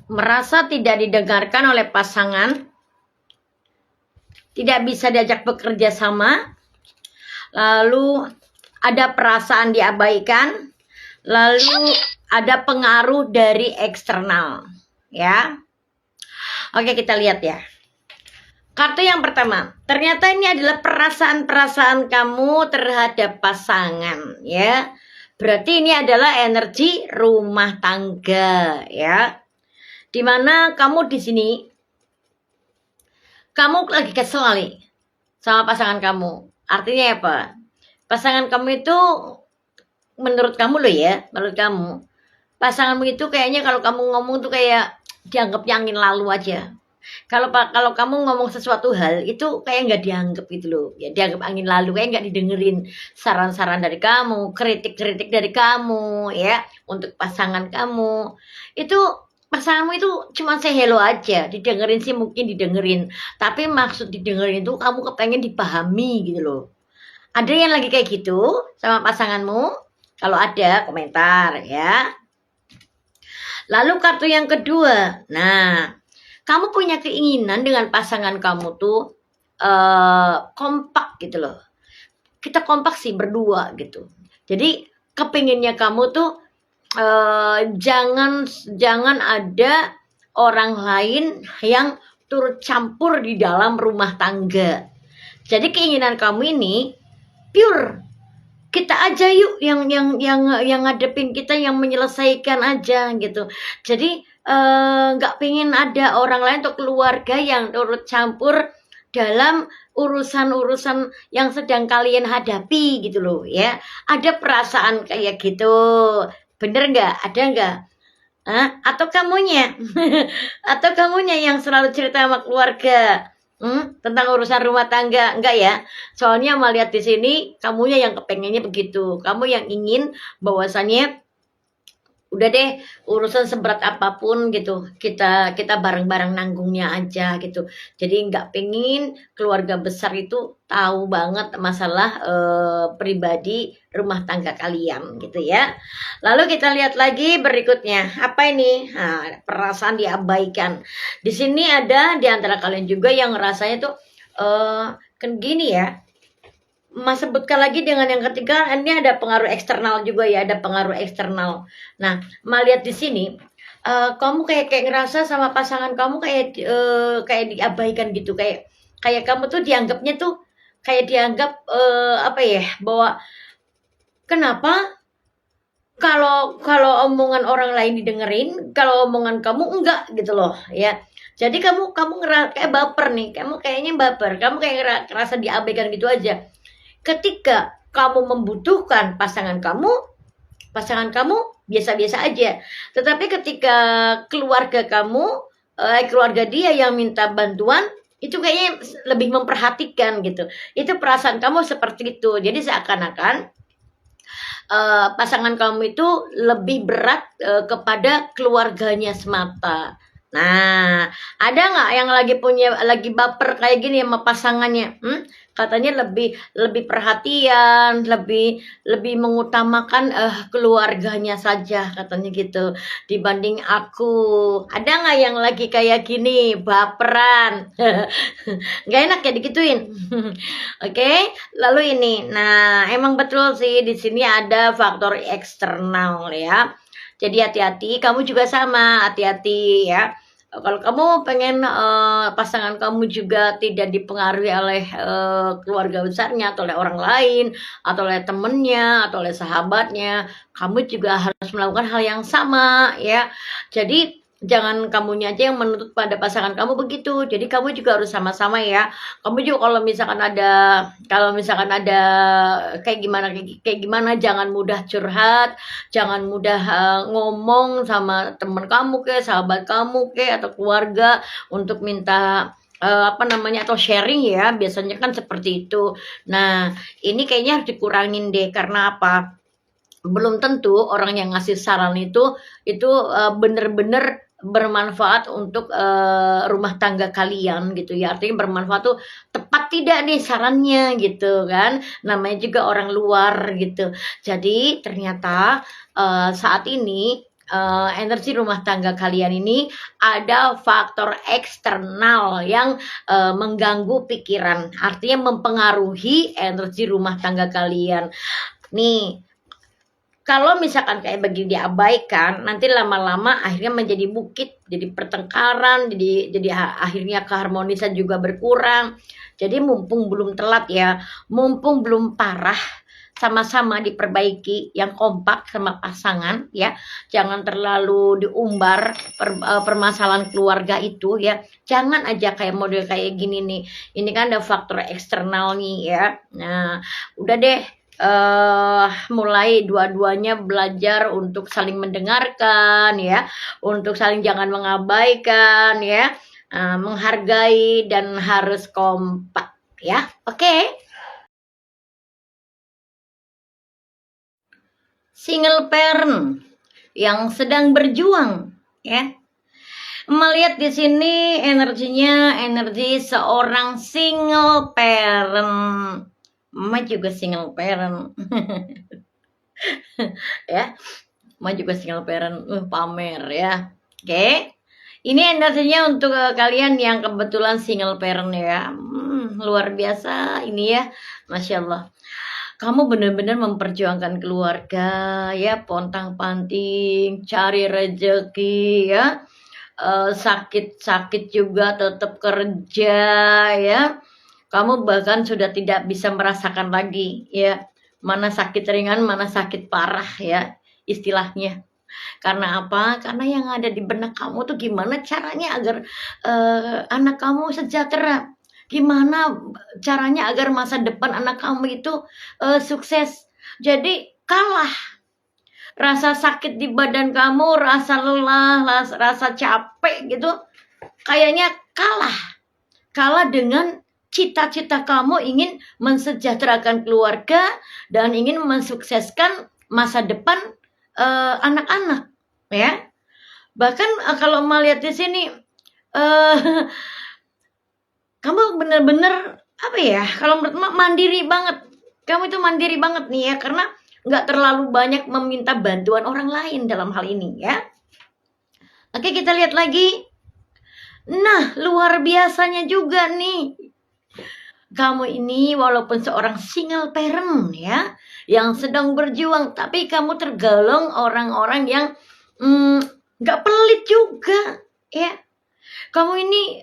merasa tidak didengarkan oleh pasangan, tidak bisa diajak bekerja sama, lalu ada perasaan diabaikan, lalu ada pengaruh dari eksternal, ya. Oke, kita lihat ya. Kartu yang pertama, ternyata ini adalah perasaan-perasaan kamu terhadap pasangan, ya. Berarti ini adalah energi rumah tangga, ya. Dimana kamu di sini, kamu lagi kesel nih sama pasangan kamu. Artinya apa? Pasangan kamu itu, menurut kamu loh ya, menurut kamu, pasanganmu itu kayaknya kalau kamu ngomong tuh kayak dianggapnya angin lalu aja. Kalau kamu ngomong sesuatu hal itu kayak nggak dianggap gitu loh, ya dianggap angin lalu, kayak nggak didengerin saran-saran dari kamu, kritik-kritik dari kamu, ya untuk pasangan kamu. Itu pasanganmu itu cuma say hello aja, didengerin sih mungkin didengerin, tapi maksud didengerin itu kamu kepengen dipahami gitu loh. Ada yang lagi kayak gitu sama pasanganmu? Kalau ada, komentar ya. Lalu kartu yang kedua, nah, kamu punya keinginan dengan pasangan kamu tuh kompak gitu loh. Kita kompak sih berdua gitu. Jadi kepinginnya kamu tuh jangan ada orang lain yang turut campur di dalam rumah tangga. Jadi keinginan kamu ini pure, kita aja yuk yang ngadepin kita, yang menyelesaikan aja gitu. Jadi nggak pengen ada orang lain atau keluarga yang turut campur dalam urusan-urusan yang sedang kalian hadapi gitu loh ya. Ada perasaan kayak gitu, bener nggak? Ada nggak? Atau kamunya atau kamunya yang selalu cerita sama keluarga tentang urusan rumah tangga? Enggak ya, soalnya melihat di sini kamunya yang kepengennya begitu, kamu yang ingin bahwasannya udah deh urusan seberat apapun gitu kita bareng-bareng nanggungnya aja gitu. Jadi nggak pengen keluarga besar itu tahu banget masalah pribadi rumah tangga kalian gitu ya. Lalu kita lihat lagi berikutnya, apa ini? Nah, perasaan diabaikan. Di sini ada di antara kalian juga yang rasanya tuh kan gini ya. Mas sebutkan lagi dengan yang ketiga, ini ada pengaruh eksternal juga ya, ada pengaruh eksternal. Nah, lihat di sini, kamu kayak ngerasa sama pasangan kamu kayak diabaikan gitu, kayak kamu tuh dianggapnya tuh kayak dianggap apa ya, bahwa kenapa kalau omongan orang lain didengerin, kalau omongan kamu enggak gitu loh ya. Jadi kamu kayak baper nih, kamu kayaknya baper, kamu kayak ngerasa diabaikan gitu aja. Ketika kamu membutuhkan pasangan kamu biasa-biasa aja. Tetapi ketika keluarga kamu, keluarga dia yang minta bantuan, itu kayaknya lebih memperhatikan gitu. Itu perasaan kamu seperti itu. Jadi seakan-akan pasangan kamu itu lebih berat kepada keluarganya semata. Nah, ada nggak yang lagi baper kayak gini sama pasangannya? Katanya lebih perhatian, lebih mengutamakan keluarganya saja katanya gitu dibanding aku. Ada nggak yang lagi kayak gini, baperan? Nggak enak ya digituin. Oke, lalu ini. Nah, emang betul sih di sini ada faktor eksternal ya. Jadi hati-hati, kamu juga sama, hati-hati ya. Kalau kamu pengen pasangan kamu juga tidak dipengaruhi oleh keluarga besarnya atau oleh orang lain atau oleh temennya atau oleh sahabatnya, kamu juga harus melakukan hal yang sama ya. Jadi jangan kamunya aja yang menuntut pada pasangan kamu begitu. Jadi kamu juga harus sama-sama ya. Kamu juga kalau misalkan ada kayak gimana jangan mudah curhat, jangan mudah ngomong sama teman kamu sahabat kamu atau keluarga untuk minta atau sharing ya. Biasanya kan seperti itu. Nah, ini kayaknya harus dikurangin deh, karena apa? Belum tentu orang yang ngasih saran itu bener-bener bermanfaat untuk rumah tangga kalian gitu ya. Artinya bermanfaat tuh tepat tidak nih sarannya gitu kan. Namanya juga orang luar gitu. Jadi ternyata saat ini energi rumah tangga kalian ini ada faktor eksternal yang mengganggu pikiran, artinya mempengaruhi energi rumah tangga kalian. Nih, kalau misalkan kayak begini diabaikan, nanti lama-lama akhirnya menjadi bukit, jadi pertengkaran, jadi akhirnya keharmonisan juga berkurang. Jadi mumpung belum telat ya, mumpung belum parah, sama-sama diperbaiki yang kompak sama pasangan ya. Jangan terlalu diumbar permasalahan keluarga itu ya. Jangan aja kayak model kayak gini nih. Ini kan ada faktor eksternal nih ya. Nah, udah deh, mulai dua-duanya belajar untuk saling mendengarkan ya, untuk saling jangan mengabaikan ya, menghargai dan harus kompak ya. Oke. Single parent yang sedang berjuang ya. Melihat di sini energinya energi seorang single parent. Mama juga single parent. Ya, Mama juga single parent. Pamer ya. Oke. Ini energinya untuk kalian yang kebetulan single parent ya. Luar biasa ini ya. Masya Allah. Kamu benar-benar memperjuangkan keluarga ya, pontang-panting, cari rezeki ya. Sakit-sakit juga tetap kerja ya. Kamu bahkan sudah tidak bisa merasakan lagi ya, mana sakit ringan, mana sakit parah ya istilahnya. Karena apa? Karena yang ada di benak kamu tuh gimana caranya agar anak kamu sejahtera. Gimana caranya agar masa depan anak kamu itu sukses. Jadi kalah. Rasa sakit di badan kamu, rasa lelah, rasa capek gitu, kayaknya kalah. Kalah dengan cita-cita kamu ingin mensejahterakan keluarga dan ingin mensukseskan masa depan anak-anak ya. Bahkan kalau melihat di sini kamu benar-benar apa ya, kalau menurut mandiri banget. Kamu itu mandiri banget nih ya, karena nggak terlalu banyak meminta bantuan orang lain dalam hal ini ya. Oke, kita lihat lagi. Nah, luar biasanya juga nih. Kamu ini walaupun seorang single parent ya, yang sedang berjuang, tapi kamu tergolong orang-orang yang nggak pelit juga ya. Kamu ini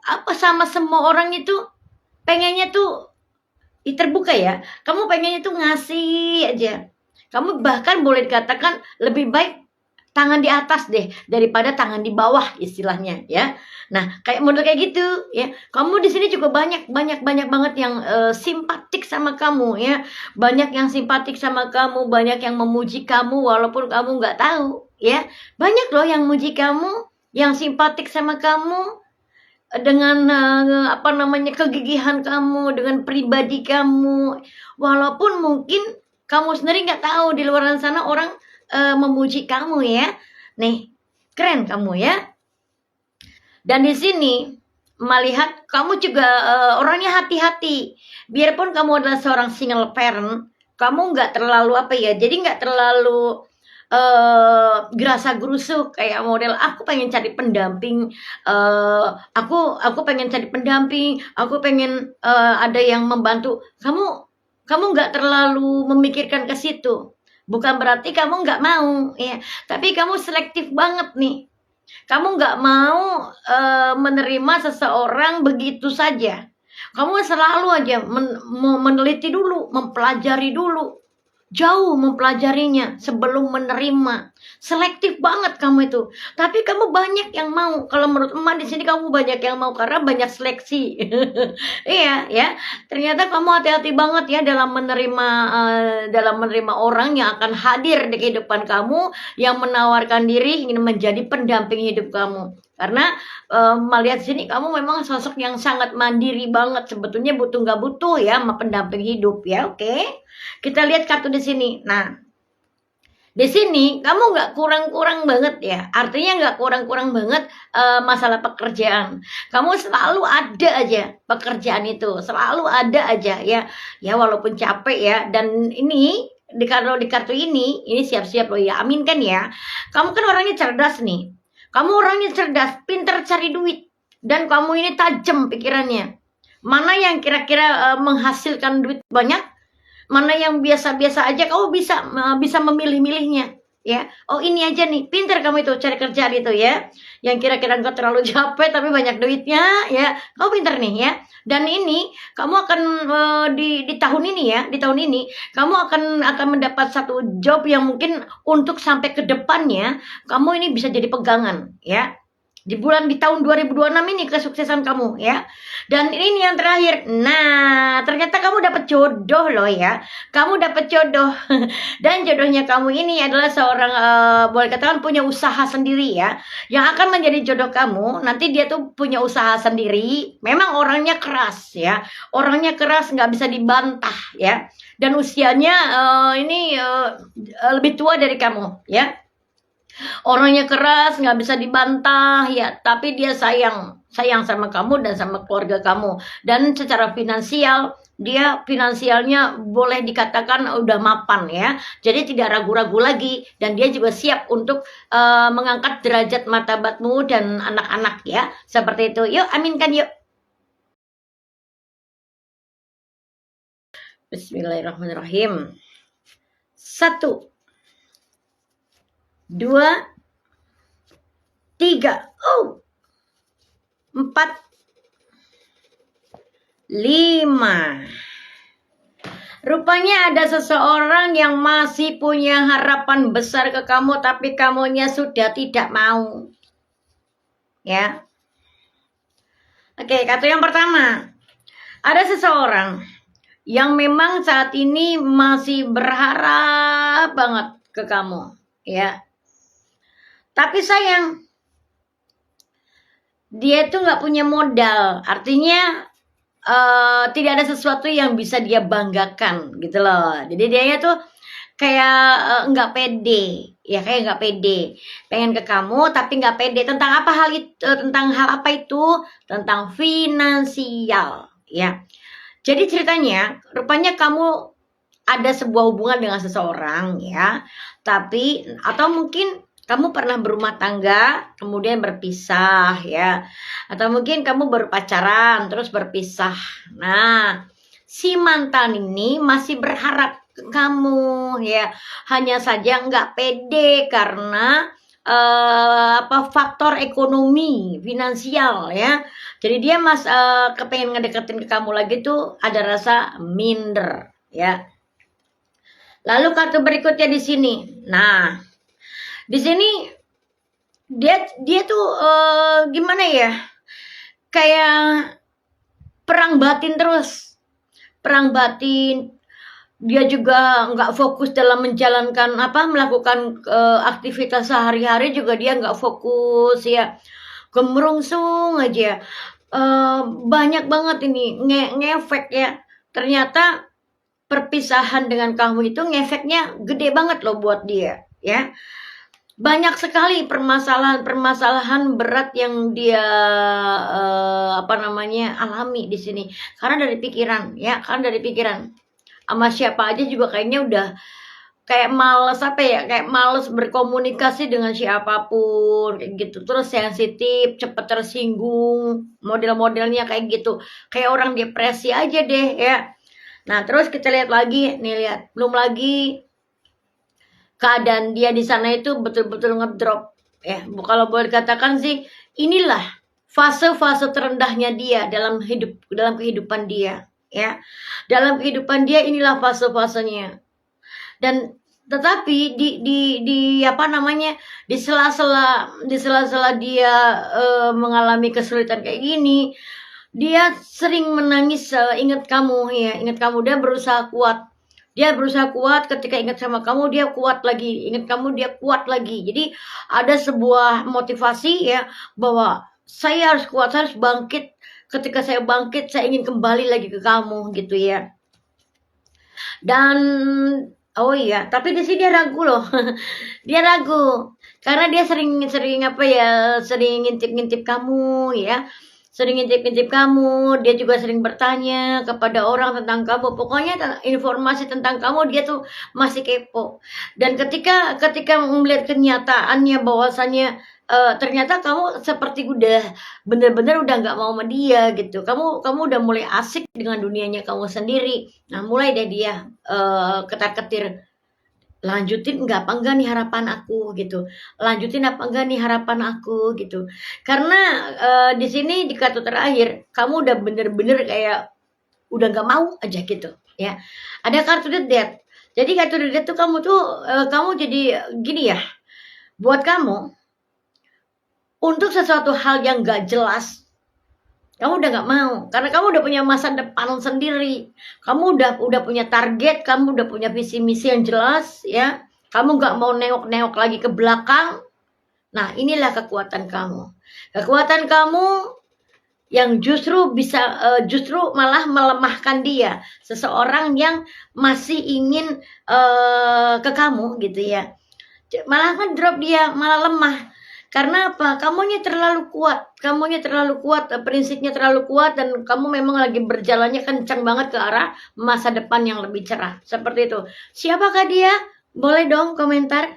apa sama semua orang itu pengennya tuh terbuka ya. Kamu pengennya tuh ngasih aja. Kamu bahkan boleh dikatakan lebih baik tangan di atas deh daripada tangan di bawah istilahnya ya. Nah, kayak model kayak gitu ya. Kamu di sini juga banyak banget yang simpatik sama kamu ya. Banyak yang simpatik sama kamu, banyak yang memuji kamu walaupun kamu nggak tahu ya. Banyak loh yang memuji kamu, yang simpatik sama kamu dengan kegigihan kamu, dengan pribadi kamu. Walaupun mungkin kamu sendiri nggak tahu di luar sana orang memuji kamu ya. Nih, keren kamu ya. Dan di sini melihat kamu juga orangnya hati-hati. Biarpun kamu adalah seorang single parent, kamu nggak terlalu jadi nggak terlalu gerasa gerusuk kayak model aku pengen cari pendamping, aku pengen cari pendamping, aku pengen ada yang membantu. Kamu nggak terlalu memikirkan ke situ. Bukan berarti kamu nggak mau ya, tapi kamu selektif banget nih. Kamu nggak mau menerima seseorang begitu saja. Kamu selalu aja meneliti dulu, mempelajari dulu, jauh mempelajarinya sebelum menerima. Selektif banget kamu itu. Tapi kamu banyak yang mau. Kalau menurut emak di sini kamu banyak yang mau karena banyak seleksi. Iya ya. Ternyata kamu hati-hati banget ya dalam menerima orang yang akan hadir di kehidupan kamu, yang menawarkan diri ingin menjadi pendamping hidup kamu. Karena melihat sini kamu memang sosok yang sangat mandiri banget. Sebetulnya nggak butuh ya sama pendamping hidup ya. Oke. Kita lihat kartu di sini. Nah, di sini kamu nggak kurang-kurang banget ya. Artinya nggak kurang-kurang banget masalah pekerjaan. Kamu selalu ada aja pekerjaan itu, selalu ada aja ya. Ya walaupun capek ya. Dan ini kalau di kartu ini siap-siap loh ya, amin kan ya. Kamu kan orangnya cerdas nih. Kamu orangnya cerdas, pintar cari duit. Dan kamu ini tajam pikirannya. Mana yang kira-kira menghasilkan duit banyak, mana yang biasa-biasa aja, kamu bisa memilih-milihnya. Ya, oh ini aja nih, pintar kamu itu cari kerjaan itu ya, yang kira-kira enggak terlalu capek tapi banyak duitnya ya, kamu pintar nih ya. Dan ini kamu akan di tahun ini ya, di tahun ini kamu akan mendapat satu job yang mungkin untuk sampai ke depannya kamu ini bisa jadi pegangan ya. Di tahun 2026 ini kesuksesan kamu ya. Dan ini yang terakhir. Nah, ternyata kamu dapat jodoh loh ya. Kamu dapat jodoh. Dan jodohnya kamu ini adalah seorang boleh katakan punya usaha sendiri ya. Yang akan menjadi jodoh kamu. Nanti dia tuh punya usaha sendiri. Memang orangnya keras ya. Orangnya keras, nggak bisa dibantah ya. Dan usianya ini lebih tua dari kamu ya. Orangnya keras, nggak bisa dibantah ya, tapi dia sayang sama kamu dan sama keluarga kamu. Dan secara finansial, dia finansialnya boleh dikatakan udah mapan ya. Jadi tidak ragu-ragu lagi, dan dia juga siap untuk mengangkat derajat martabatmu dan anak-anak ya. Seperti itu. Yuk, aminkan yuk. Bismillahirrahmanirrahim. 1, 2, 3, 4, 5. Rupanya ada seseorang yang masih punya harapan besar ke kamu, tapi kamunya sudah tidak mau. Ya. Oke, kartu yang pertama. Ada seseorang yang memang saat ini masih berharap banget ke kamu, ya. Tapi sayang, dia tuh nggak punya modal. Artinya tidak ada sesuatu yang bisa dia banggakan gitu loh. Jadi dia tuh kayak nggak pede, ya kayak nggak pede. Pengen ke kamu tapi nggak pede. Tentang apa hal itu? Tentang hal apa itu? Tentang finansial, ya. Jadi ceritanya, rupanya kamu ada sebuah hubungan dengan seseorang, ya. Tapi atau mungkin kamu pernah berumah tangga, kemudian berpisah ya. Atau mungkin kamu baru pacaran, terus berpisah. Nah, si mantan ini masih berharap ke kamu ya. Hanya saja nggak pede karena faktor ekonomi, finansial ya. Jadi dia kepengen ngedeketin ke kamu lagi tuh ada rasa minder ya. Lalu kartu berikutnya di sini. Nah, di sini dia tuh gimana ya? Kayak perang batin terus. Perang batin. Dia juga nggak fokus dalam menjalankan melakukan aktivitas sehari-hari juga dia nggak fokus ya. Gemerungsung aja. Banyak banget ini ngefek ya. Ternyata perpisahan dengan kamu itu ngefeknya gede banget loh buat dia ya. Banyak sekali permasalahan berat yang dia alami di sini karena dari pikiran ya, sama siapa aja juga kayaknya udah kayak males berkomunikasi dengan siapapun kayak gitu, terus sensitif, cepet tersinggung, model-modelnya kayak gitu, kayak orang depresi aja deh ya. Nah terus kita lihat lagi nih, belum lagi keadaan dia di sana itu betul-betul ngedrop ya. Kalau boleh dikatakan sih inilah fase-fase terendahnya dia dalam kehidupan dia ya. Dalam kehidupan dia inilah fase-fasenya. Dan tetapi di sela-sela dia mengalami kesulitan kayak gini, dia sering menangis ingat kamu ya, dia berusaha kuat. Dia berusaha kuat, ketika ingat sama kamu dia kuat lagi, ingat kamu dia kuat lagi. Jadi ada sebuah motivasi ya bahwa saya harus kuat, saya harus bangkit. Ketika saya bangkit, saya ingin kembali lagi ke kamu gitu ya. Dan oh iya, tapi di sini dia ragu loh. Dia ragu karena dia sering ngintip-ngintip kamu ya. sering ngintip-ngintip kamu, dia juga sering bertanya kepada orang tentang kamu. Pokoknya informasi tentang kamu dia tuh masih kepo. Dan ketika melihat kenyataannya bahwasannya ternyata kamu seperti udah bener-bener udah nggak mau sama dia gitu. Kamu udah mulai asik dengan dunianya kamu sendiri. Nah, mulai deh dia ketar-ketir, lanjutin nggak apa enggak nih harapan aku gitu, lanjutin apa enggak nih harapan aku gitu. Karena di sini di kartu terakhir kamu udah bener-bener kayak udah nggak mau aja gitu ya. Ada kartu the death. Jadi kartu the death tuh kamu tuh kamu jadi gini ya, buat kamu untuk sesuatu hal yang nggak jelas kamu udah nggak mau, karena kamu udah punya masa depan sendiri, kamu udah punya target, kamu udah punya visi misi yang jelas ya, kamu nggak mau nengok-nengok lagi ke belakang. Nah, inilah kekuatan kamu yang justru bisa justru malah melemahkan dia, seseorang yang masih ingin ke kamu gitu ya, malah ngedrop dia, malah lemah. Karena apa? Kamunya terlalu kuat, prinsipnya terlalu kuat, dan kamu memang lagi berjalannya kencang banget ke arah masa depan yang lebih cerah. Seperti itu. Siapakah dia? Boleh dong komentar.